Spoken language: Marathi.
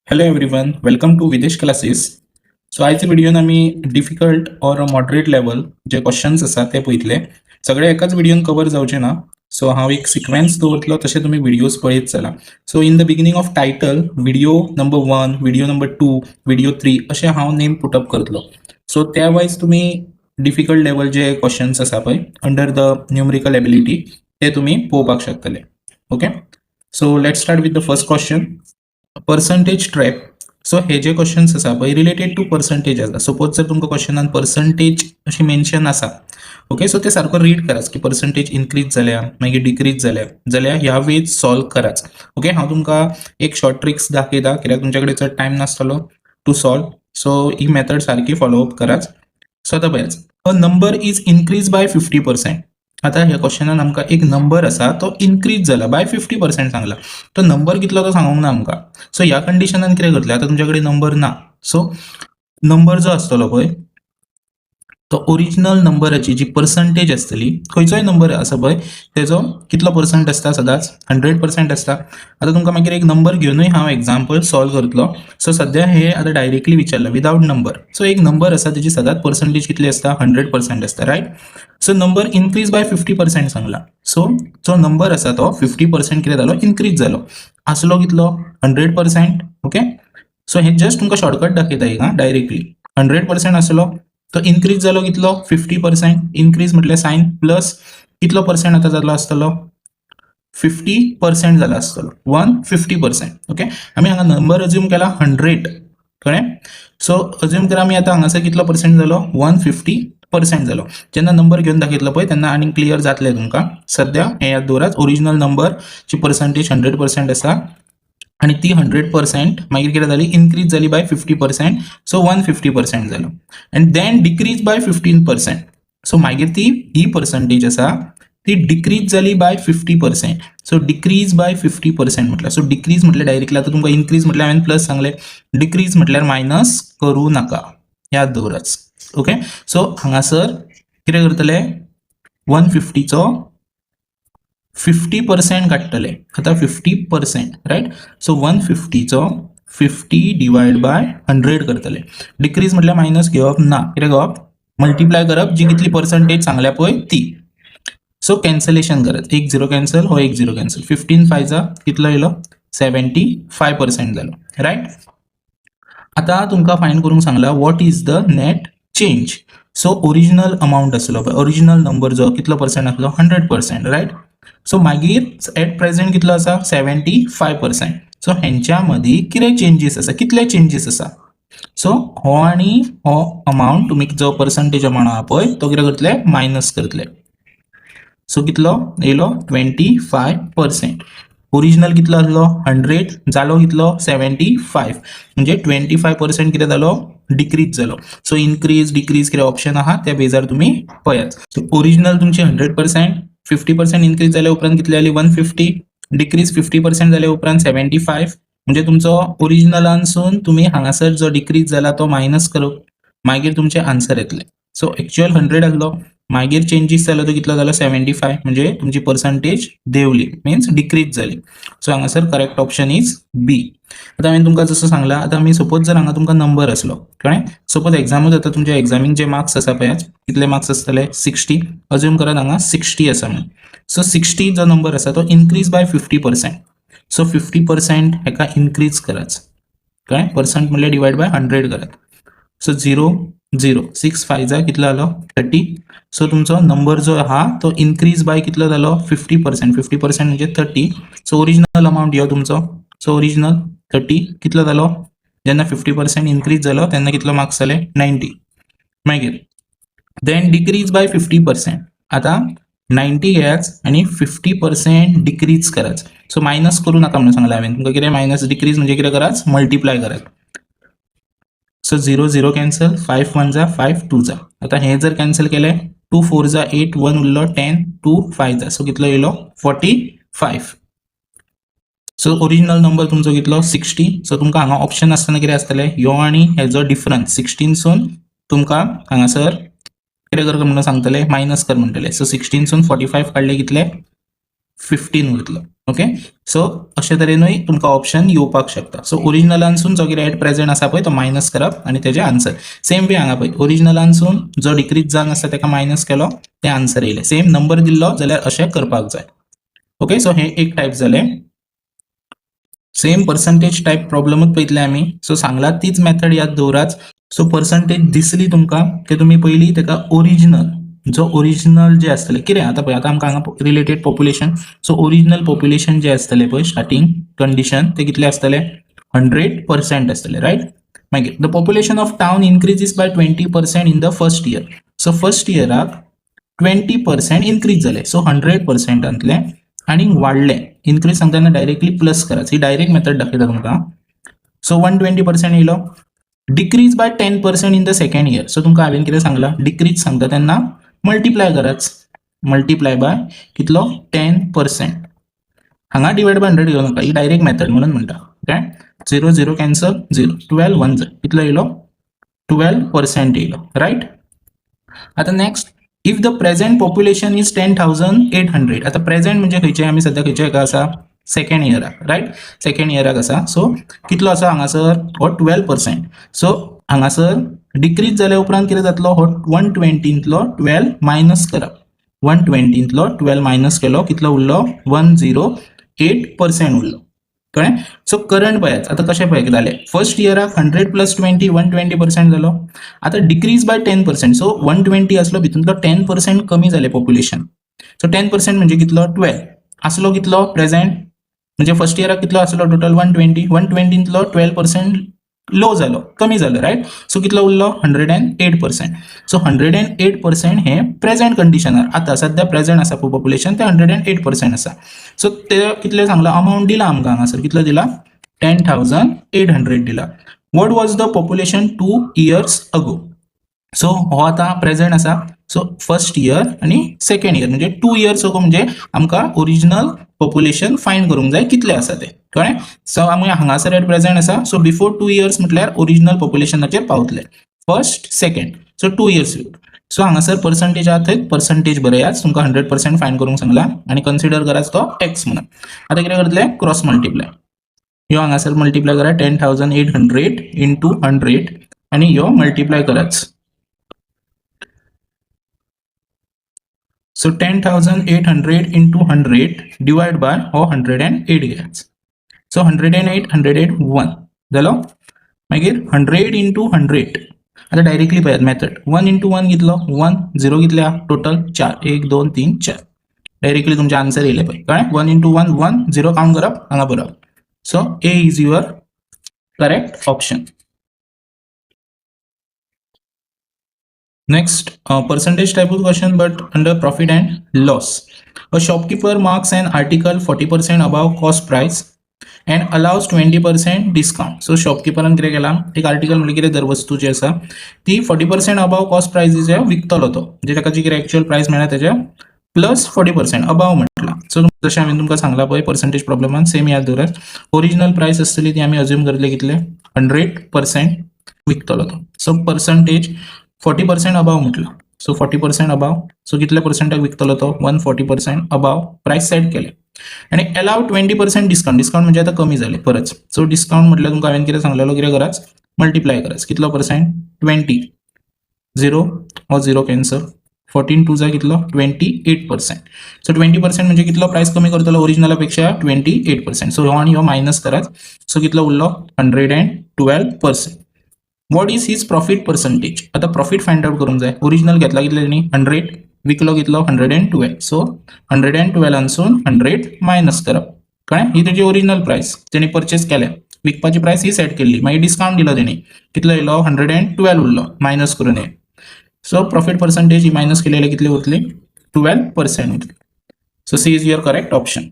Hello everyone, welcome to Videsh Classes. So आयच्या व्हिडिओन आम्ही डिफिकल्ट ऑर मॉडरेट लेवल जे क्वेश्चन्स आसा ते पळयतले. सगळे एकाच व्हिडिओन कवर जावचे ना, सो हांव एक सिक्वेन्स दवरतलो तशें तुमी व्हिडिओज पळयत चला. So in the beginning of title video number 1, video number 2, video 3 अशें हांव नेम पुटअप करतलो. सो त्या वायज तुमी डिफिकल्ट लेवल जे क्वेश्चन्स आसा पळय अंडर द न्यूमरिकल एबिलिटी ते तुमी पळोवपाक शकतले. Okay, so let's start with the first question. Percentage trap. So हे जे क्वेश्चन्स आसा पळय रिलेटेड टू पर्संटेज आसा. सपोज जर तुमकां क्वेश्चनान पर्संटेज अशी मेन्शन आसा, ओके, सो ते सारको रीड कराच की पर्संटेज इन्क्रीज जाल्या मागीर डिक्रीज जाल्यार ह्या वेज सॉल्व कराच. ओके, हांव तुमकां एक शॉर्ट ट्रिक्स दाखयता कित्याक तुमच्या कडेन चड टायम नासतलो टू सॉल्व. सो ही मेथड सारकी फॉलोअप कराच. सो आतां पळयाच, a number is increase by 50%. आता ह्या क्वेश्चनान आमकां एक नंबर आसा तो इन्क्रीज जाला बाय 50% सांगला. तो नंबर कितलो तो सांगूंक ना आमकां. सो ह्या कंडिशनान कितें करतले, आता तुमच्या कडेन नंबर ना, सो नंबर जो आसतलो पळय तो ओरिजिनल नंबराची जी पर्संटेज आसतली, खंयचोय नंबर आसा पळय तेजो कितलो पर्संट आसता, सदांच 100% आसता. आता तुमकां मागीर एक नंबर घेवनूय हांव एग्जाम्पल सॉल्व करतलो. सो सद्या हे आता डायरेक्टली विचारला विदाउट नंबर. सो एक नंबर आसा तेजी सदांच पर्संटेज कितली आसता, 100% आसता, right. So number increase by 50% सांगला. सो जो नंबर आसा तो 50% कितें जालो, इन्क्रीज जालो. आसलो कितलो, 100%. ओके, सो हे जस्ट तुमकां शॉर्टकट दाखयता एक डायरेक्टली. 100% आसलो तो इन्क्रीज जालो कितलो, 50%. इन्क्रीज म्हटल्यार सायन प्लस कितलो पर्सेंट आता जालो आसतलो, 50% जाला आसतलो, 150%. ओके, आमी हांगा नंबर अज्यूम केला 100, कळ्ळें. सो अज्यूम करा आमी आतां हांगासर कितलो पर्सेंट जालो, 150% जालो. जेन्ना नंबर घेवन दाखयतलो पळय तेन्ना आनीक क्लियर जातलें तुमकां. सद्या हे याद दवरात, ओरिजिनल नंबरची पर्संटेज 100% आसा आणि ती 100% मागीर कितें जाली, इन्क्रीज जाली बाय 50%. सो 150% जालो. And then decrease by 15%. So मागीर ती ही पर्संटेज आसा ती डिक्रीज जाली बाय 50%. सो डिक्रीज बाय 50% म्हटल्यार, सो डिक्रीज म्हटल्यार डायरेक्टली आता तुमकां इन्क्रीज म्हटल्यार हांवें प्लस सांगले, डिक्रीज म्हटल्यार मायनस करू नाका, याद दवराच. ओके, सो हांगासर कितें करतले, 150चो 50% काडटले. आता 50%, रायट. सो 150चो 50 डिवायड बाय 100 करतले. डिक्रीज म्हटल्यार मायनस घेवप ना, कितें घेवप, मल्टिप्लाय करप जी कितली पर्संटेज सांगल्या पळय ती. सो कॅन्सलेशन करत, एक 0 कॅन्सल, हो एक 0 कॅन्सल. 15 फायजा कितलो येयलो, 75% जालो, रायट. आता तुमकां फायंड करूंक सांगला what is the net change. So original amount आसलो पळय, ओरिजिनल नंबर जो कितलो पर्सेंट आसलो, 100%, रायट. सो मागीर एट प्रेझेंट कितलो आसा, 75%. सो हेंच्या मदीं कितें चेंजीस आसा, कितले चेंजीस आसा. सो हो आणि हो अमाउंट तुमी जो पर्संटेज अमाउंट आहा पळय तो कितें करतले, मायनस करतले. सो कितलो येयलो, 25%. ओरिजिनल कितलो आसलो, 100 जालो कितलो, 75. म्हणजे 25% कितें जालो, डिक्रीज जालो. सो इन्क्रीज डिक्रीज कितें ऑप्शन आहा त्या बेजार तुमी पळयात. सो ओरिजिनल तुमची 100%, 50% इन्क्रीज जाल्या उपरांत कितली जाली, 150. डिक्रीज 50% जाल्या उपरांत 75. म्हणजे तुमचो ओरिजिनलानसून तुमी हांगासर जो डिक्रीज जाला तो मायनस करप, मागीर तुमचे आन्सर येतले. सो एक्चुअल 100 आसलो, मागीर चेंजीस जालो तो कितलो जालो, 75. म्हणजे तुमची पर्संटेज देंवली, मीन्स डिक्रीज जाली. सो हांगासर करेक्ट ऑप्शन इज बी. आता हांवें तुमकां जसं सांगला, आता आमी सपोज जर हांगा तुमकां नंबर आसलो, कळ्ळें. सपोज एक्झामूच जाता, तुमच्या एक्झामीक जे मार्क्स आसा पळय, कितले मार्क्स आसतले, 60. अज्यूम करात हांगा 60 आसा म्हणून. सो 60 जो नंबर आसा तो इन्क्रीज बाय 50%. सो 50% हेका इन्क्रीज कराच, कळ्ळें. पर्संट म्हणल्यार डिवायड बाय 100 करात. सो 0 0 6 फायजा कितलो जालो, 30. सो तुमचो नंबर जो आहा तो इन्क्रीज बाय कितलो जालो, 50%. 50% म्हणजे 30. सो ओरिजिनल अमाउंट यो तुमचो. सो ओरिजिनल 30 कितलो जालो, जेन्ना 50% इन्क्रीज जालो तेन्ना कितलो मार्क्स जाले, 90. मागीर देन डिक्रीज बाय 50%. आता 90 घेयाच आणि 50% डिक्रीज कराच. सो मायनस करू नका म्हणून सांगला हांवें तुमकां. कितें मायनस डिक्रीज म्हणजे कितें कराच, मल्टिप्लाय करात. सो 0 0 कॅन्सल, 5 1 जा 5 2 जा. आता हे जर कॅन्सल केले, 2 4 जा 8, 1 उरलो 10, 2 5 जा. सो कितलो येयलो, 45. सो ओरिजिनल नंबर तुमचो कितलो, 60. सो तुमकां हांगा ऑप्शन आसतना कितें आसतलें, यो आनी हेजो डिफरन्स 16सून तुमकां हांगासर कितें कर म्हणून सांगतले, मायनस कर म्हणटले. सो 16सून 45 काडले कितले, 15 उरतलो. ओके. सो अशे तरेनूय तुमकां ऑप्शन येवपाक शकता. सो ओरिजिनलांसून जो कितें एट प्रेझेंट आसा पळय तो मायनस करप आनी तेजे आन्सर. सेम वे हांगा पळय ओरिजिनलांसून जो डिक्रीज जावन आसा तेका मायनस केलो ते आन्सर येयले. सेम नंबर दिल्लो जाल्यार अशें करपाक जाय. ओके. सो हे एक टायप जालें. सेम पर्संटेज टायप प्रॉब्लमूच पळयतले आमी. सो सांगलां तीच मेथड याद दवराच. सो पर्संटेज दिसली तुमकां ते तुमी पयलीं तेका ओरिजिनल जे आसतले कितें आतां पळय आतां आमकां हांगा related population. So original population जे आसतले पळय स्टार्टिंग कंडिशन ते कितले आसतले 100% आसतले रायट. मागीर the population of town increases by 20% in the first year. So first इयराक 20% इन्क्रीज जाले. सो 100%तले आणि वाढले. इन्क्रीज सांगताना डायरेक्टली प्लस कराच. ही डायरेक्ट मेथड दाखयता तुमकां. सो 120% येयलो. Decrease by 10% in the second year. So तुमकां हांवें कितें सांगलां डिक्रीज सांगता तेन्ना मल्टिप्लाय कराच. मल्टिप्लाय बाय कितलो 10%. हांगा डिवाइड बाय 100 घेवं नाका. ही डायरेक्ट मेथड म्हणून म्हणटा. ओके. 0 0 कॅन्सल 0 12 1 जाय. कितलो येयलो 12% येयलो राईट. आता next if the present population is 10,800. आता प्रेझेंट म्हणजे खंयचे आमी सध्या खंयचे हेका आसा सेकंड इयराक राईट. सेकंड इयराक आसा. सो कितलो आसा हांगासर हो 12%. सो हांगासर डिक्रीज जाल्या उपरांत कितें जातलो हो 120तलो 12 मायनस करप. 120तलो 12 मायनस केलो कितलो उरलो 108% उरलो. कळ्ळें. सो करंट पळयात आतां कशें पळय जालें फर्स्ट इयराक 100 + 20 120% जालो. आता डिक्रीज बाय 10%. सो 120 आसलो भितूंतलो 10% कमी जालें पॉप्युलेशन. सो 10% म्हणजे कितलो 12 आसलो कितलो प्रेझेंट म्हणजे फर्स्ट इयराक कितलो आसलो टोटल 120. 120तलो 12% लो जालो कमी जालो राईट. सो कितलो उरलो 108%. सो 108% हे प्रेझेंट कंडिशनार आतां सध्या प्रेझेंट आसा पॉप्युलेशन ते 108% आसा. सो ते कितले सांगला अमाउंट दिला आमकां हांगासर कितलो दिला 10,800 दिला. What was the population 2 years अगो. सो हो आता प्रेझेंट आसा. सो फर्स्ट इयर आणि सेकंड इयर म्हणजे 2 years अगो म्हणजे आमकां ओरिजिनल पॉप्युलेशन फायंड करूंक जाय कितले आसा ते. कळ्ळें. सो आमी हांगासर एट प्रेझेंट आसा. सो बिफोर 2 years म्हटल्यार ओरिजिनल पॉप्युलेशनाचेर पावतले. First second so 2 years. So हांगासर पर्संटेज आहा थंय पर्संटेज बरयात. तुमकां 100% फायंड करूंक सांगला आणि कन्सिडर कराच तो एक्स म्हणून. आता कितें करतले क्रॉस मल्टिप्लाय. यो हांगासर मल्टिप्लाय करा 10,800 इंटू 100 आणि यो मल्टिप्लाय कराच. सो 10,800 इंटू 100 डिवाइड बाय हो 108 घेयाच. सो 108 108 1 जालो. मागीर 100 इंटू 100 आता डायरेक्टली पळयात मेथड 1 इंटू 1 कितलो 1 0 कितले आहा टोटल 4 1 2 3 4 डायरेक्टली तुमचे आन्सर येयले पळय कळ्ळें. 1 इंटू 1 1 0 काउंट करप हांगा बरोवप. So A is your correct option. Next, percentage type of question but under profit and loss. A shopkeeper marks an article 40% above cost price and allows 20% discount. So shopkeeper कितें केला एक आर्टिकल म्हणजे कितें दर वस्तू जी आसा ती 40% above cost price विकतलो तो म्हणजे ताका जी कितें एक्चुअल प्राइस मेळ्ळा तेच्या प्लस 40% अबाव म्हटला. सो जशें हांवें तुमकां सांगला पळय पर्संटेज प्रॉब्लमान सेम याद दवरात. ओरिजिनल प्राइस आसतली ती आमी अज्यूम करतले कितले 100% विकतलो तो. सो पर्संटेज 40% अबाव म्हटला. So 40% above. सो कितल्या पर्सेंटाक विकतलो तो 140% अबाव प्राइस सेट केले आणि अलाव 20% डिस्काउंट. डिस्काउंट म्हणजे आता कमी झाले परत. सो डिस्काउंट म्हटल्यार तुमकां हांवें कितें सांगलेलो कितें कराच मल्टिप्लाय कराच. कितलो पर्सेंट 20 0 हो 0 कॅन्सल 14 2 जा कितलो 28%. सो 20% म्हणजे कितलो प्राइस कमी करतलो ओरिजिनलापेक्षा 28%. सो हो आणि हो मायनस कराच. सो कितलो उरलो 112%. What is his profit percentage. आता प्रॉफिट फाइंड आउट करूंक जाय. ओरिजिनल घेतला कितले तेणी 100 विकलो कितलो 112. सो 112 100 मायनस करप कळ्ळें. ही तेजी ओरिजिनल प्राइस तेणी परचेस केल्या विकपाची प्राइस ही सेट केल्ली मागीर डिस्काउंट दिलो तेणी कितलो येयलो 112 उरलो मायनस करून ये. सो प्रॉफिट पर्संटेज ही मायनस केलेले कितले उरतली 12% उरतली. So C is your correct option.